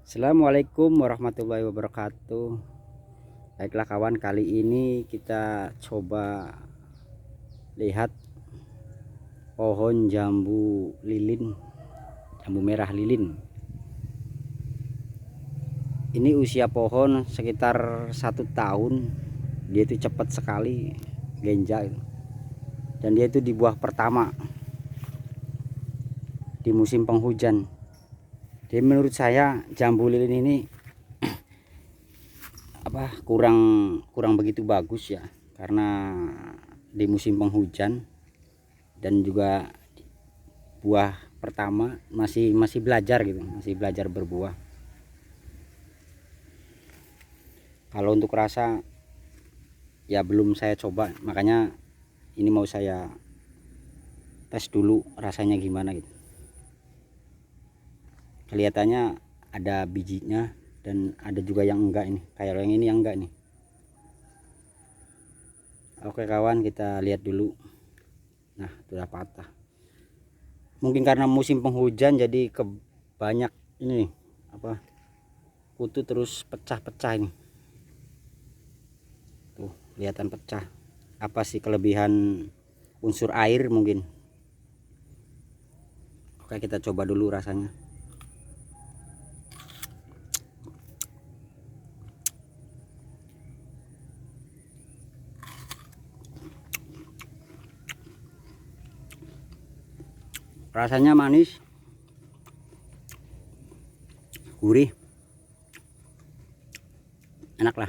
Assalamualaikum warahmatullahi wabarakatuh. Baiklah kawan, kali ini kita coba lihat pohon jambu lilin, jambu merah lilin. Ini usia pohon sekitar 1 tahun. Dia itu cepat sekali genja, dan dia itu di buah pertama di musim penghujan. Jadi menurut saya jambu lilin ini kurang begitu bagus ya, karena di musim penghujan dan juga buah pertama masih belajar gitu, masih belajar berbuah. Kalau untuk rasa ya belum saya coba, makanya ini mau saya tes dulu rasanya gimana gitu. Kelihatannya ada bijinya dan ada juga yang enggak, ini kayak yang ini yang enggak nih. Oke kawan, kita lihat dulu. Nah, sudah patah. Mungkin karena musim penghujan jadi banyak ini kutu, terus pecah-pecah ini. Tuh, kelihatan pecah. Apa sih kelebihan unsur air mungkin. Oke, kita coba dulu rasanya. Rasanya manis, gurih, enak lah.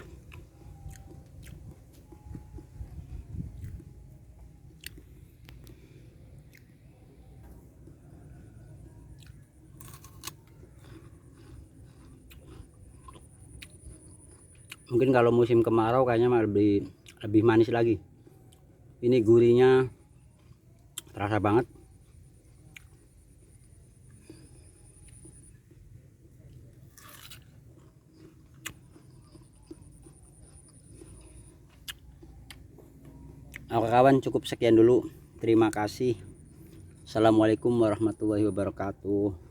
Mungkin kalau musim kemarau kayaknya lebih manis lagi. Ini gurihnya terasa banget. Oke kawan, cukup sekian dulu. Terima kasih. Assalamualaikum warahmatullahi wabarakatuh.